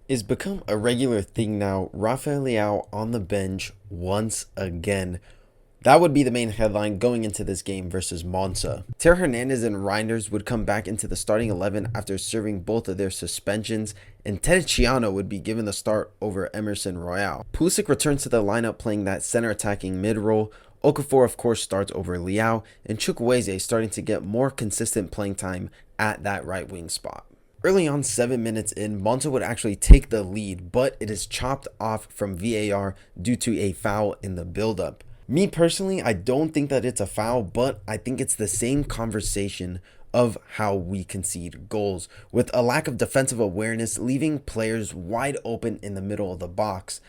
It's become a regular thing now. Rafael Leao on the bench once again. That would be the main headline going into this game versus Monza. Teo Hernandez and Reinders would come back into the starting 11 after serving both of their suspensions, and Tereciano would be given the start over Emerson Royal. Pulisic returns to the lineup playing that center attacking mid role. Okafor of course starts over Leao, and Chukwueze starting to get more consistent playing time at that right wing spot. Early on, 7 minutes in, Monza would actually take the lead, but it is chopped off from VAR due to a foul in the build-up. Me personally, I don't think that it's a foul, but I think it's the same conversation of how we concede goals, with a lack of defensive awareness, leaving players wide open in the middle of the box.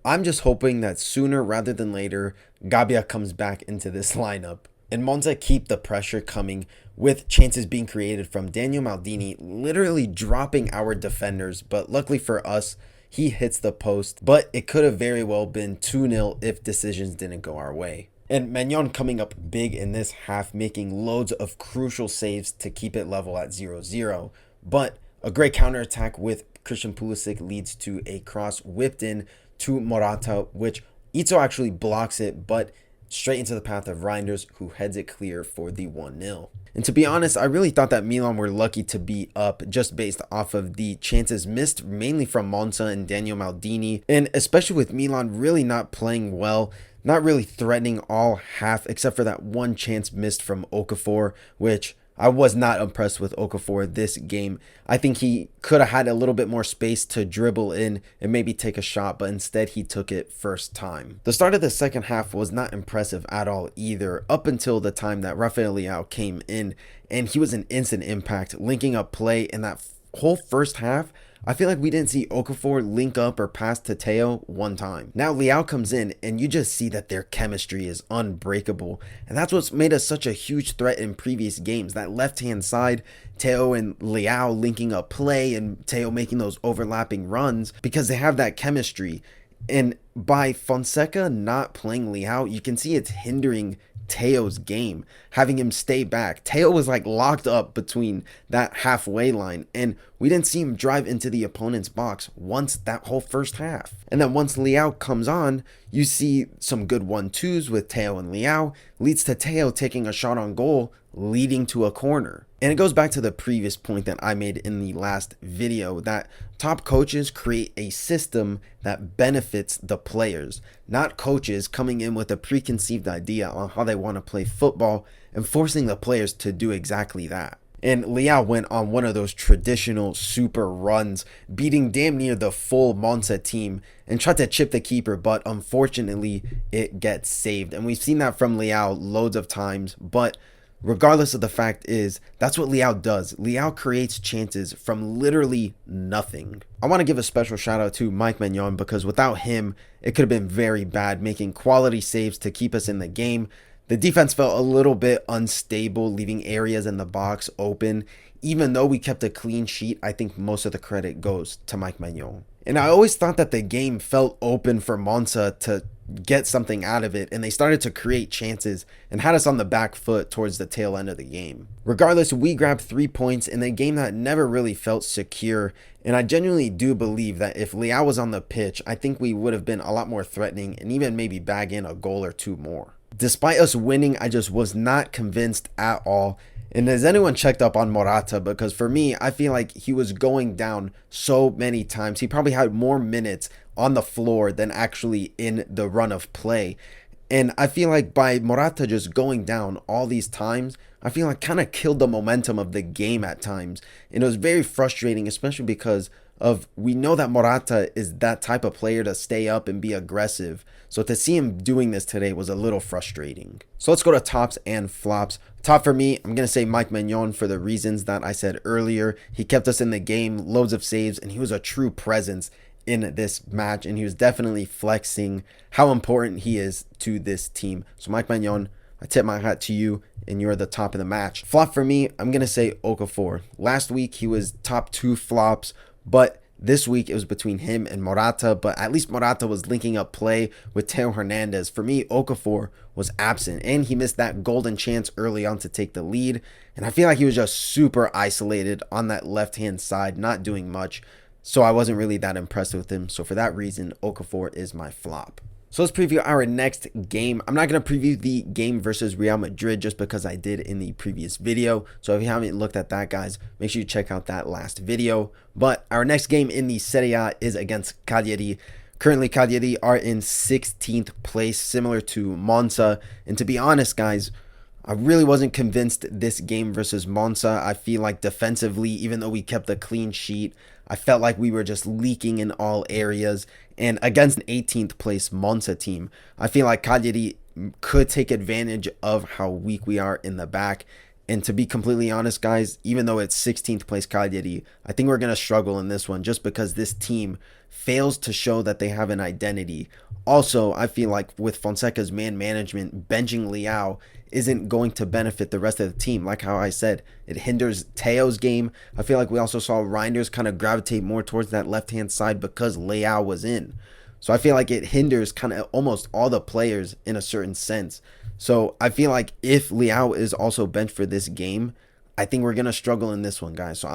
I'm just hoping that sooner rather than later, Gabia comes back into this lineup, and Monza keep the pressure coming, with chances being created from Daniel Maldini literally dropping our defenders, but luckily for us, he hits the post, but it could have very well been 2-0 if decisions didn't go our way. And Maignan coming up big in this half, making loads of crucial saves to keep it level at 0-0. But a great counterattack with Christian Pulisic leads to a cross whipped in to Morata, which Ito actually blocks it, but straight into the path of Reinders, who heads it clear for the 1-0. And to be honest, I really thought that Milan were lucky to be up just based off of the chances missed, mainly from Monza and Daniel Maldini, and especially with Milan really not playing well, not really threatening all half, except for that one chance missed from Okafor, which I was not impressed with Okafor this game. I think he could have had a little bit more space to dribble in and maybe take a shot, but instead he took it first time. The start of the second half was not impressive at all either, up until the time that Rafael Leao came in, and he was an instant impact, linking up play in that whole first half. I feel like we didn't see Okafor link up or pass to Teo one time. Now Leao comes in and you just see that their chemistry is unbreakable. And that's what's made us such a huge threat in previous games. That left-hand side, Teo and Leao linking up play and Teo making those overlapping runs because they have that chemistry. And by Fonseca not playing Leao, you can see it's hindering Teo's game, having him stay back. Teo was like locked up between that halfway line, and we didn't see him drive into the opponent's box once that whole first half. And then once Leao comes on, you see some good 1-2s with Teo and Leao, leads to Teo taking a shot on goal, leading to a corner. And it goes back to the previous point that I made in the last video, that top coaches create a system that benefits the players, not coaches coming in with a preconceived idea on how they want to play football and forcing the players to do exactly that. And Leao went on one of those traditional super runs, beating damn near the full Monza team and tried to chip the keeper, but unfortunately it gets saved. And we've seen that from Leao loads of times, but regardless of the fact is, that's what Leao does. Leao creates chances from literally nothing. I want to give a special shout out to Mike Maignan, because without him, it could have been very bad, making quality saves to keep us in the game. The defense felt a little bit unstable, leaving areas in the box open. Even though we kept a clean sheet, I think most of the credit goes to Mike Maignan. And I always thought that the game felt open for Monza to get something out of it, and they started to create chances and had us on the back foot towards the tail end of the game. Regardless, we grabbed 3 points in a game that never really felt secure, and I genuinely do believe that if Leao was on the pitch, I think we would have been a lot more threatening and even maybe bag in a goal or two more. Despite us winning, I just was not convinced at all. And has anyone checked up on Morata? Because for me, I feel like he was going down so many times. He probably had more minutes on the floor than actually in the run of play. And I feel like by Morata just going down all these times, I feel like kind of killed the momentum of the game at times. And it was very frustrating, especially because we know that Morata is that type of player to stay up and be aggressive. So to see him doing this today was a little frustrating. So let's go to tops and flops. Top for me, I'm going to say Mike Maignan for the reasons that I said earlier. He kept us in the game, loads of saves, and he was a true presence in this match. And he was definitely flexing how important he is to this team. So Mike Maignan, I tip my hat to you, and you're the top of the match. Flop for me, I'm going to say Okafor. Last week, he was top 2 flops, but this week it was between him and Morata, but at least Morata was linking up play with Teo Hernandez. For me, Okafor was absent, and he missed that golden chance early on to take the lead, and I feel like he was just super isolated on that left-hand side, not doing much. So I wasn't really that impressed with him. So for that reason, Okafor is my flop. So let's preview our next game. I'm not going to preview the game versus Real Madrid just because I did in the previous video. So if you haven't looked at that, guys, make sure you check out that last video. But our next game in the Serie A is against Cagliari. Currently, Cagliari are in 16th place, similar to Monza. And to be honest, guys, I really wasn't convinced this game versus Monza. I feel like defensively, even though we kept a clean sheet, I felt like we were just leaking in all areas. And against an 18th place Monza team, I feel like Cagliari could take advantage of how weak we are in the back. And to be completely honest, guys, even though it's 16th place Cagliari, I think we're going to struggle in this one just because this team fails to show that they have an identity. Also, I feel like with Fonseca's man management, benching Leao isn't going to benefit the rest of the team. Like how I said, it hinders Teo's game. I feel like we also saw Reinders kind of gravitate more towards that left-hand side because Leao was in. So I feel like it hinders kind of almost all the players in a certain sense. So I feel like if Leao is also benched for this game, I think we're going to struggle in this one, guys. So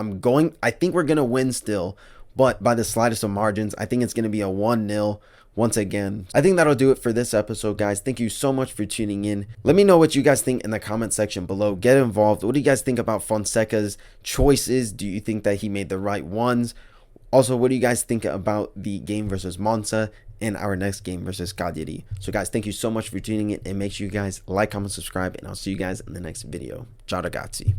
I think we're going to win still, but by the slightest of margins. I think it's going to be a 1-0 once again. I think that'll do it for this episode, guys. Thank you so much for tuning in. Let me know what you guys think in the comment section below. Get involved. What do you guys think about Fonseca's choices? Do you think that he made the right ones? Also, what do you guys think about the game versus Monza and our next game versus Cagliari? So, guys, thank you so much for tuning in, and make sure you guys like, comment, subscribe, and I'll see you guys in the next video. Ciao ragazzi.